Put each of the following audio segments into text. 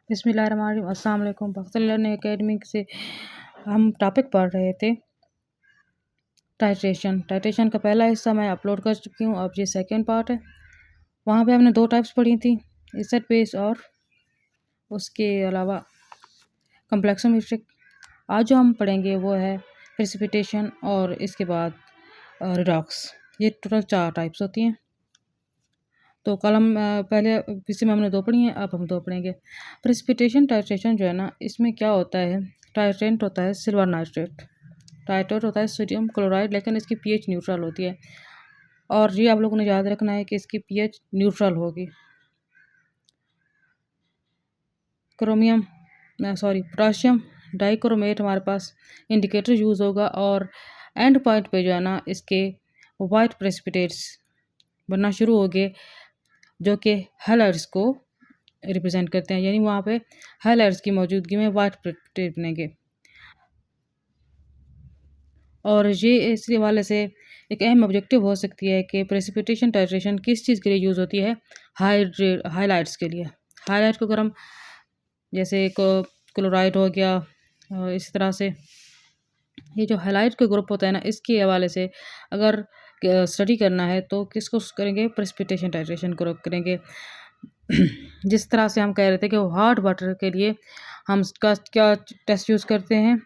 बिस्मिल्लाहिर्रहमानिर्रहीम। अस्सलाम वालेकुम। पाकिस्तान लर्निंग एकेडमी से हम टॉपिक पढ़ रहे थे टाइट्रेशन का पहला हिस्सा मैं अपलोड कर चुकी हूँ। अब ये सेकंड पार्ट है। वहाँ पे हमने दो टाइप्स पढ़ी थी, एसिड बेस और उसके अलावा कम्प्लेक्सोमेट्रिक। आज जो हम पढ़ेंगे वो है प्रेसिपिटेशन और इसके बाद रिडॉक्स। ये टोटल 4 टाइप्स होती हैं। तो कल हम पहले इसी में हमने 2 पढ़ी हैं, अब हम 2 पढ़ेंगे। प्रेसिपिटेशन टाइट्रेशन जो है ना, इसमें क्या होता है, टाइट्रेंट होता है सिल्वर नाइट्रेट, टाइट्रेट होता है सोडियम क्लोराइड, लेकिन इसकी पीएच न्यूट्रल होती है। और ये आप लोगों ने याद रखना है कि इसकी पीएच न्यूट्रल होगी। पोटाशियम डाइक्रोमेट हमारे पास इंडिकेटर यूज़ होगा और एंड पॉइंट पे जो है ना, इसके वाइट प्रेसिपिटेट्स बनना शुरू हो गए जो कि हैलाइड्स को रिप्रेजेंट करते हैं, यानी वहाँ पे हैलाइड्स की मौजूदगी में वाइट प्रेसिपिटेट बनेंगे। और ये इस हवाले से एक अहम ऑब्जेक्टिव हो सकती है कि प्रेसिपिटेशन टाइट्रेशन किस चीज़ के लिए यूज़ होती है, हाइलाइट्स के लिए। हाइलाइट को अगर हम जैसे क्लोराइड हो गया, इस तरह से ये जो हाइलाइट के ग्रुप होता है ना, इसके हवाले से अगर स्टडी करना है तो किसको करेंगे, प्रेसिपिटेशन टाइट्रेशन को करेंगे। जिस तरह से हम कह रहे थे कि हॉट वाटर के लिए हम क्या टेस्ट यूज़ करते हैं,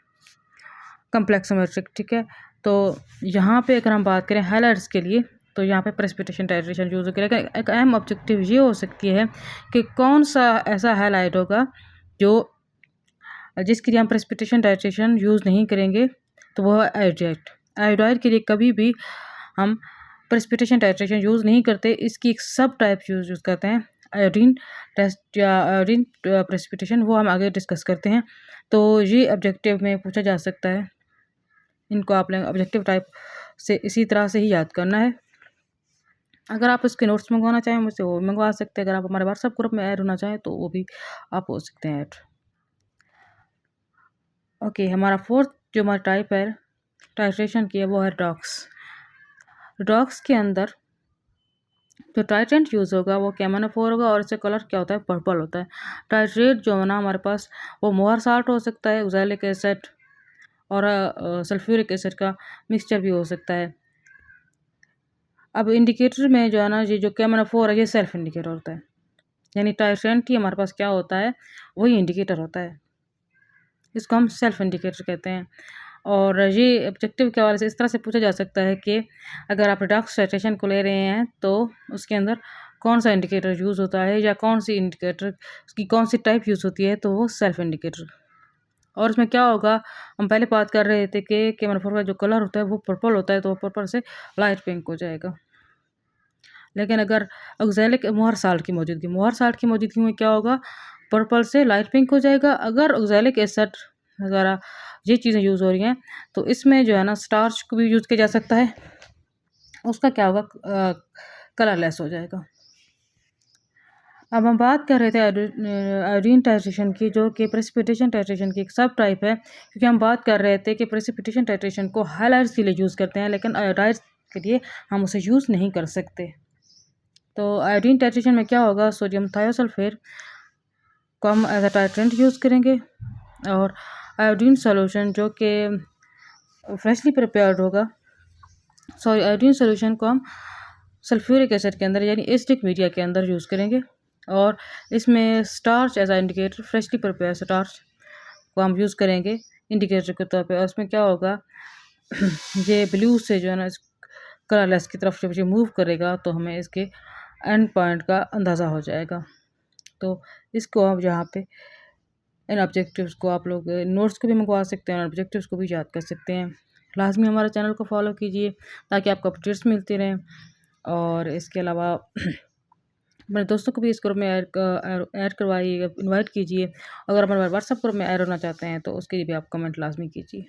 कम्प्लेक्सोमेट्रिक, ठीक है। तो यहाँ पे अगर हम बात करें हाइलाइट्स के लिए तो यहाँ पे प्रेसिपिटेशन टाइट्रेशन यूज़ करेगा। एक अहम ऑब्जेक्टिव ये हो सकती है कि कौन सा ऐसा हाइलाइट होगा जो जिसके लिए हम प्रेसिपिटेशन टाइट्रेशन यूज़ नहीं करेंगे, तो वह आयोडाइड। आयोडाइड के लिए कभी भी हम प्रेसिपिटेशन टाइट्रेशन यूज़ नहीं करते। इसकी एक सब टाइप यूज़ करते हैं, आयोडीन टेस्ट या आयोडीन प्रेसिपिटेशन, वो हम आगे डिस्कस करते हैं। तो ये ऑब्जेक्टिव में पूछा जा सकता है। इनको आप लोग ऑब्जेक्टिव टाइप से इसी तरह से ही याद करना है। अगर आप इसके नोट्स मंगवाना चाहें मुझसे वो मंगवा सकते हैं। अगर आप हमारे व्हाट्सएप ग्रुप में ऐड होना चाहें तो वो भी आप हो सकते हैं ऐड। ओके, हमारा फोर्थ जो हमारा टाइप है टाइट्रेशन की है वो है रिडॉक्स। रिडॉक्स के अंदर जो टाइट्रेंट यूज़ होगा वो कैमोनोफोर होगा और इसका कलर क्या होता है, पर्पल होता है। टाइट्रेट जो है ना हमारे पास वो मोहर साल्ट हो सकता है, ऑक्सैलिक एसिड और सल्फ्यूरिक एसिड का मिक्सचर भी हो सकता है। अब इंडिकेटर में जो है ना, ये जो कैमोनोफोर है ये सेल्फ इंडिकेटर होता है, यानी टाइट्रेंट ही हमारे पास क्या होता है, वही इंडिकेटर होता है। इसको हम सेल्फ इंडिकेटर कहते हैं। और ये ऑब्जेक्टिव के हवाले से इस तरह से पूछा जा सकता है कि अगर आप रिडॉक्स टाइट्रेशन को ले रहे हैं तो उसके अंदर कौन सा इंडिकेटर यूज़ होता है या कौन सी इंडिकेटर उसकी कौन सी टाइप यूज़ होती है, तो वो सेल्फ इंडिकेटर। और इसमें क्या होगा, हम पहले बात कर रहे थे कि कैमोनोफोर का जो कलर होता है वो पर्पल होता है, तो पर्पल से लाइट पिंक हो जाएगा। लेकिन अगर ऑक्सैलिक मोहर साल्ट की मौजूदगी में क्या होगा, पर्पल से लाइट पिंक हो जाएगा। अगर ऑक्सैलिक एसिड वगैरह ये चीज़ें यूज़ हो रही हैं तो इसमें जो है ना स्टार्च को भी यूज़ किया जा सकता है, उसका क्या होगा, कलरलेस हो जाएगा। अब हम बात कर रहे थे आयोडीन टाइट्रेशन की, जो कि प्रेसिपिटेशन टाइट्रेशन की एक सब टाइप है, क्योंकि हम बात कर रहे थे कि प्रेसिपिटेशन टाइट्रेशन को हाइलाइट्स के लिए यूज़ करते हैं, लेकिन आयोडाइड के लिए हम उसे यूज़ नहीं कर सकते। तो आयोडीन टाइट्रेशन में क्या होगा, सोडियम थायोसल्फेट को हम एज अ टाइट्रेंट यूज़ करेंगे और आयोडीन सोल्यूशन जो कि फ्रेशली प्रिपेयर्ड होगा, आयोडीन सोल्यूशन को हम सल्फ्यूरिक एसिड के अंदर यानी एसिडिक मीडिया के अंदर यूज़ करेंगे। और इसमें starch as a indicator, freshly prepare starch को हम यूज़ करेंगे इंडिकेटर के तौर पे। और इसमें क्या होगा, ये ब्लू से जो है ना कलरलेस की तरफ जब ये मूव करेगा तो हमें इसके एंड पॉइंट का अंदाज़ा हो जाएगा। तो इसको आप यहाँ पे इन ऑब्जेक्टिव्स को आप लोग नोट्स को भी मंगवा सकते हैं और ऑब्जेक्टिव्स को भी याद कर सकते हैं। लाजमी हमारे चैनल को फॉलो कीजिए ताकि आपको अपडेट्स मिलती रहें। और इसके अलावा अपने दोस्तों को भी इस ग्रुप में ऐड करवाइए, इनवाइट कीजिए। अगर हमारे व्हाट्सएप ग्रुप में ऐड होना चाहते हैं तो उसके लिए भी आप कमेंट लाजमी कीजिए।